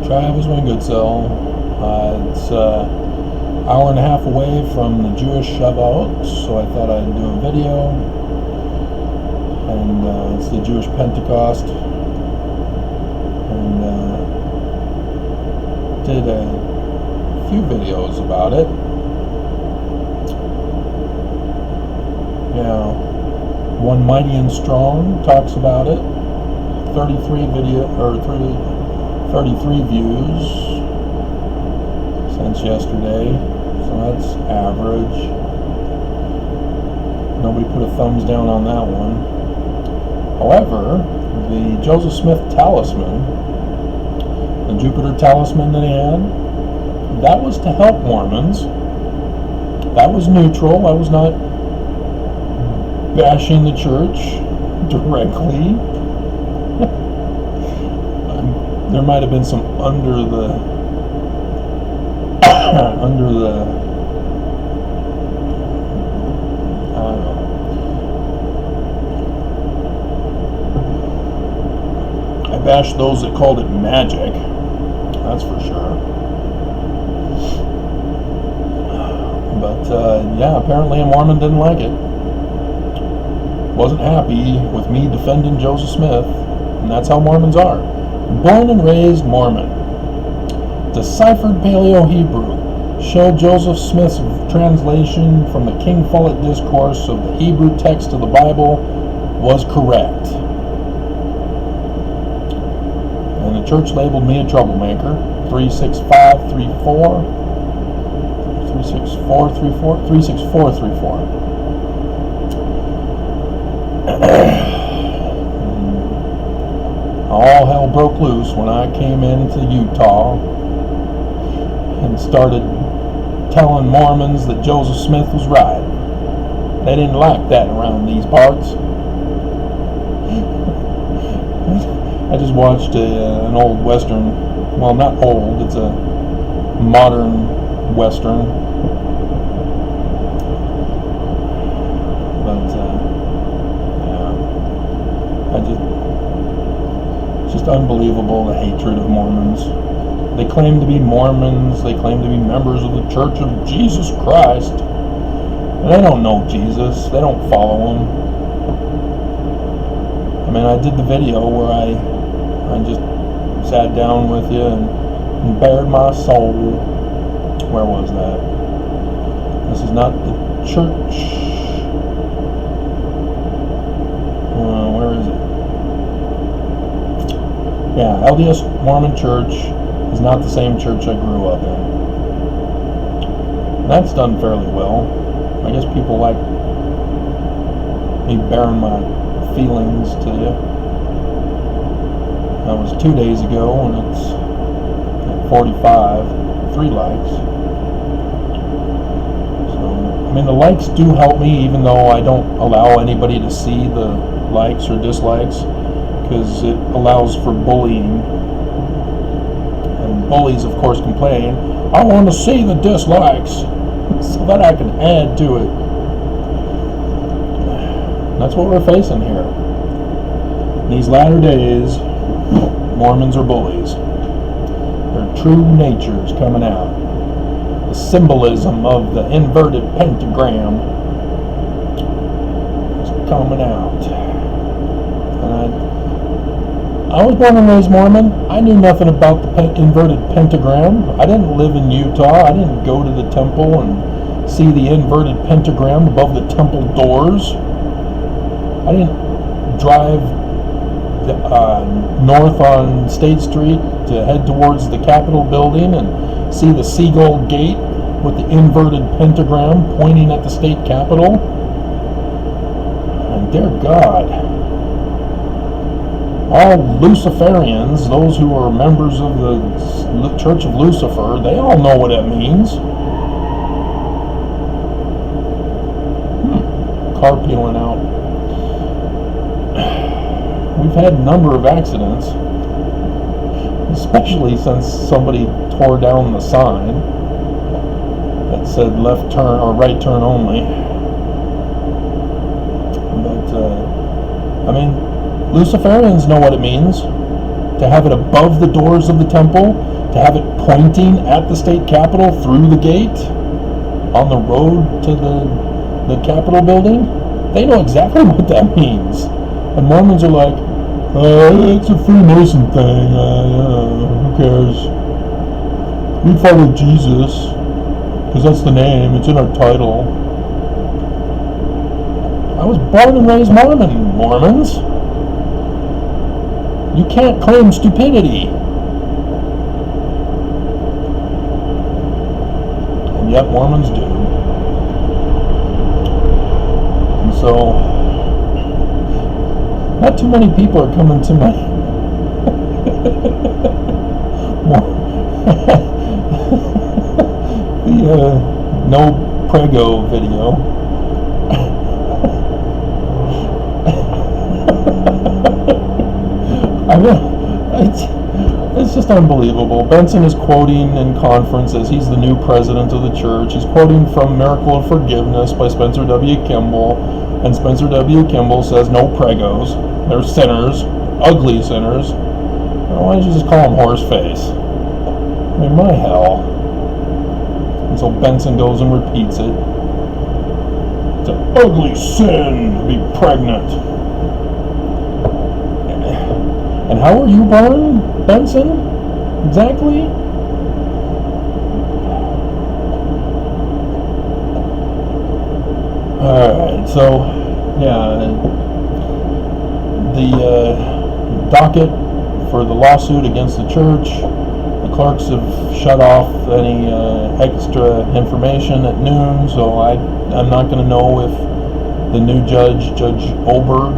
Travis Wingoodsill. It's an hour and a half away from the Jewish Shavuot, so I thought I'd do a video. And it's the Jewish Pentacost. And did a few videos about it. Yeah, One Mighty and Strong talks about it. 33 views since yesterday, so that's average. Nobody put a thumbs down on that one. However, the Joseph Smith talisman, the Jupiter talisman that he had, that was to help Mormons. That was neutral. I was not bashing the church directly. There might have been some under the I don't know. I bashed those that called it magic. That's for sure. But yeah, apparently a Mormon didn't like it. Wasn't happy with me defending Joseph Smith, and that's how Mormons are. Born and raised Mormon. Deciphered Paleo-Hebrew. Showed Joseph Smith's translation from the King Follett Discourse of the Hebrew text of the Bible was correct. And the church labeled me a troublemaker. 36534. 36434. All hell broke loose when I came into Utah and started telling Mormons that Joseph Smith was right. They didn't like that around these parts. I just watched an old Western. Well, not old, it's a modern Western. But, yeah. It's just unbelievable, the hatred of Mormons. They claim to be Mormons, they claim to be members of the Church of Jesus Christ. And they don't know Jesus, they don't follow him. I mean, I did the video where I just sat down with you and bared my soul. Where was that? This is not the church. Where is it? Yeah, LDS Mormon Church is not the same church I grew up in. And that's done fairly well. I guess people like me bearing my feelings to you. That was 2 days ago, and it's at 45, 3 likes. So, I mean, the likes do help me, even though I don't allow anybody to see the likes or dislikes, because it allows for bullying. And bullies, of course, complain, I want to see the dislikes so that I can add to it. That's what we're facing here. In these latter days, Mormons are bullies. Their true nature's coming out. The symbolism of the inverted pentagram is coming out. And I was born and raised Mormon. I knew nothing about the inverted pentagram. I didn't live in Utah. I didn't go to the temple and see the inverted pentagram above the temple doors. I didn't drive north on State Street to head towards the Capitol building and see the Seagull Gate with the inverted pentagram pointing at the state capitol. And dear God, all Luciferians, those who are members of the Church of Lucifer, they all know what it means. Car peeling out. We've had a number of accidents, especially since somebody tore down the sign that said left turn or right turn only. But I mean, Luciferians know what it means. to have it above the doors of the temple, to have it pointing at the state capitol through the gate on the road to the Capitol building. They know exactly what that means. And Mormons are like, it's a Freemason thing, who cares? We follow Jesus, because that's the name, it's in our title. I was born and raised Mormon, Mormons. You can't claim stupidity. And yet Mormons do. And so, not too many people are coming to my the no prego video. It's just unbelievable. Benson is quoting in conferences. He's the new president of the church. He's quoting from Miracle of Forgiveness by Spencer W. Kimball. And Spencer W. Kimball says no pregos. They're sinners, ugly sinners. Why don't you just call them horseface? I mean, my hell. And so Benson goes and repeats it. It's an ugly sin to be pregnant. And how were you born, Benson? Exactly? Alright, so, yeah, the docket for the lawsuit against the church, the clerks have shut off any extra information at noon, so I'm not going to know if the new judge, Judge Oberg,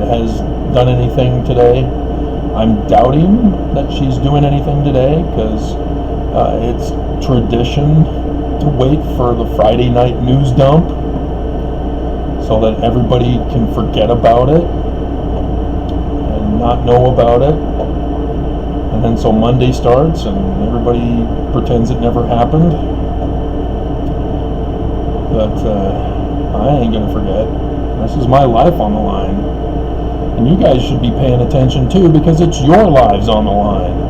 has done anything today. I'm doubting that she's doing anything today, because it's tradition to wait for the Friday night news dump so that everybody can forget about it and not know about it. And then so Monday starts and everybody pretends it never happened. But I ain't gonna forget. This is my life on the line. And you guys should be paying attention too, because it's your lives on the line.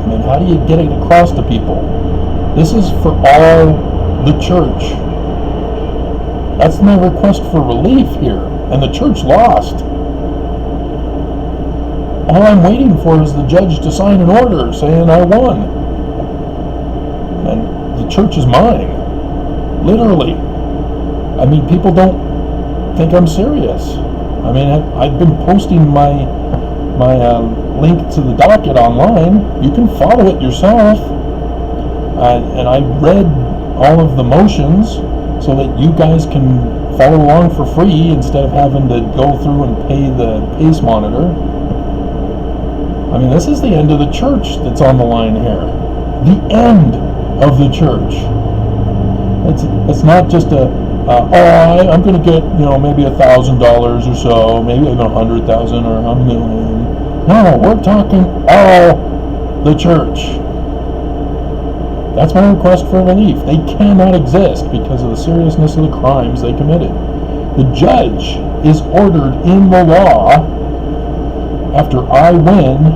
I mean, how do you get it across to people? This is for all the church. That's my request for relief here. And the church lost. All I'm waiting for is the judge to sign an order saying I won. And the church is mine. Literally. I mean, people don't think I'm serious. I mean, I've been posting my link to the docket online. You can follow it yourself. And I read all of the motions so that you guys can follow along for free instead of having to go through and pay the pace monitor. I mean, this is the end of the church that's on the line here. The end of the church. It's not just I'm going to get, maybe $1,000 or so, maybe even 100,000 or $1 million. No, we're talking all the church. That's my request for relief. They cannot exist because of the seriousness of the crimes they committed. The judge is ordered in the law, after I win,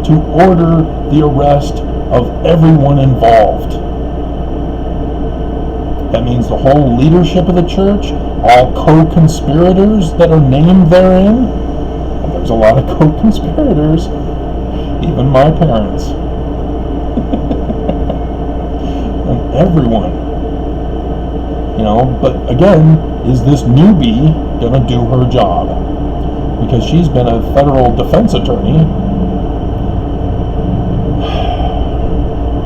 to order the arrest of everyone involved. That means the whole leadership of the church, all co-conspirators that are named therein. And there's a lot of co-conspirators, even my parents. And everyone. But again, is this newbie going to do her job? Because she's been a federal defense attorney.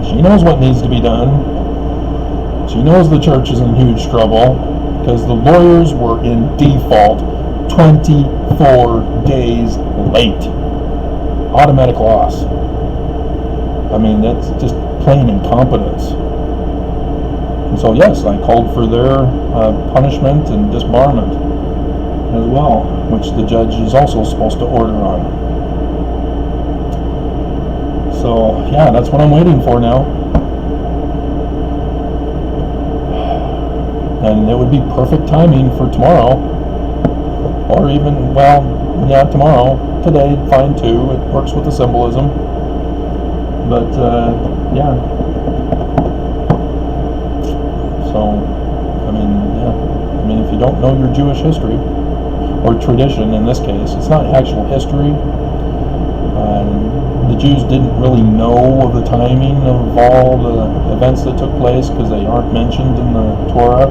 She knows what needs to be done. She knows the church is in huge trouble because the lawyers were in default 24 days late. Automatic loss. I mean, that's just plain incompetence. And so, yes, I called for their punishment and disbarment as well, which the judge is also supposed to order on. So, yeah, that's what I'm waiting for now. And it would be perfect timing for tomorrow Or even, well, yeah, tomorrow, today, fine too. It works with the symbolism. But, yeah. So, I mean, if you don't know your Jewish history, or tradition in this case, it's not actual history. The Jews didn't really know of the timing of all the events that took place because they aren't mentioned in the Torah.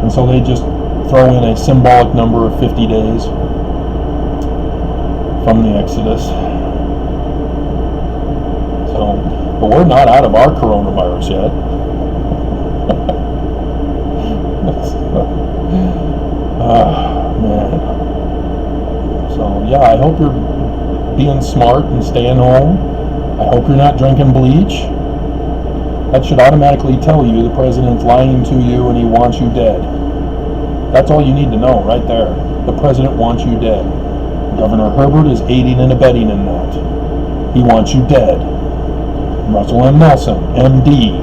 And so they just throw in a symbolic number of 50 days from the Exodus. So, but we're not out of our coronavirus yet. Man. So, yeah, I hope you're being smart and staying home. I hope you're not drinking bleach. That should automatically tell you the president's lying to you and he wants you dead. That's all you need to know right there. The president wants you dead. Governor Herbert is aiding and abetting in that. He wants you dead. Russell M. Nelson, MD,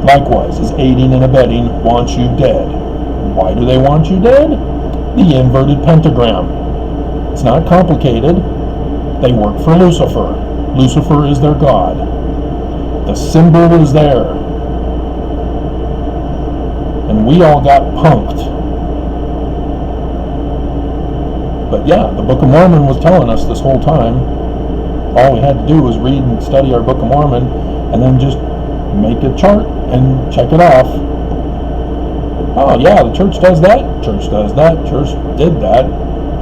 likewise is aiding and abetting, wants you dead. Why do they want you dead? The inverted pentagram. It's not complicated. They work for Lucifer. Lucifer is their god. The symbol is there. And we all got punked. But yeah, the Book of Mormon was telling us this whole time. All we had to do was read and study our Book of Mormon and then just make a chart and check it off. Oh yeah, the church does that. Church does that. Church did that.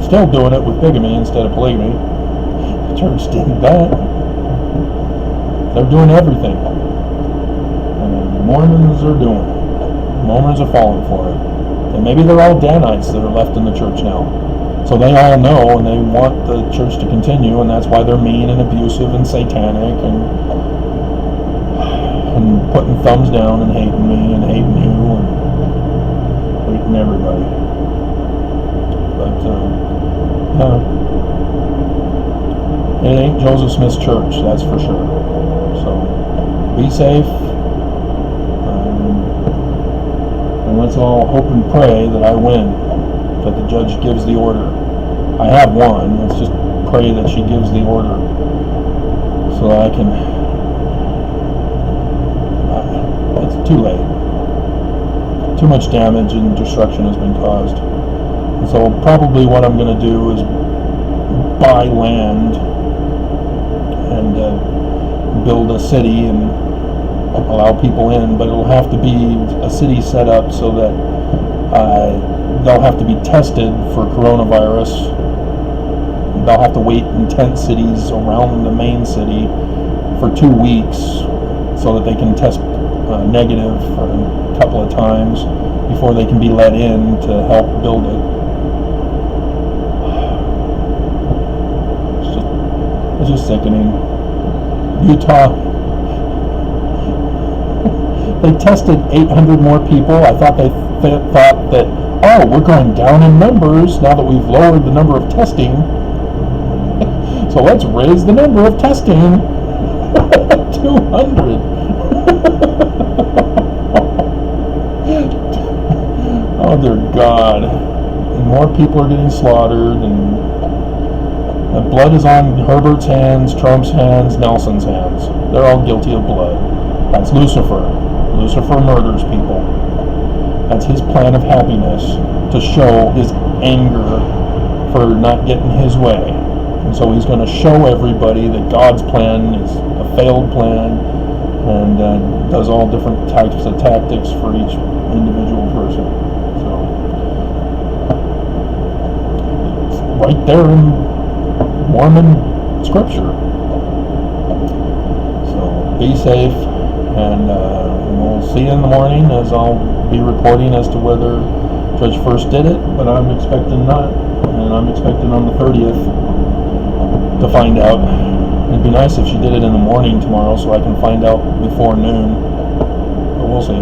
Still doing it with bigamy instead of polygamy. The church did that. They're doing everything. And the Mormons are doing it. Mormons are falling for it. And maybe they're all Danites that are left in the church now. So they all know and they want the church to continue, and that's why they're mean and abusive and satanic and putting thumbs down and hating me and hating you and hating everybody. But, it ain't Joseph Smith's church, that's for sure. So, be safe. And let's all hope and pray that I win, that the judge gives the order. I have won. Let's just pray that she gives the order so that I can... it's too late. Too much damage and destruction has been caused. And so probably what I'm going to do is buy land and build a city and allow people in, but it'll have to be a city set up so that they'll have to be tested for coronavirus. They'll have to wait in tent cities around the main city for 2 weeks so that they can test negative for a couple of times before they can be let in to help build it. It's just sickening. Utah, they tested 800 more people. I thought they thought that, oh, we're going down in numbers now that we've lowered the number of testing. So let's raise the number of testing. 200. Oh dear God. And more people are getting slaughtered, and the blood is on Herbert's hands, Trump's hands, Nelson's hands. They're all guilty of blood. That's Lucifer. Lucifer murders people. That's his plan of happiness, to show his anger for not getting his way. And so he's going to show everybody that God's plan is a failed plan, and does all different types of tactics for each individual person. So, it's right there in Mormon scripture. So be safe, and we'll see you in the morning, as I'll be reporting as to whether Judge First did it, but I'm expecting not, and I'm expecting on the 30th to find out. It'd be nice if she did it in the morning tomorrow so I can find out before noon, but we'll see.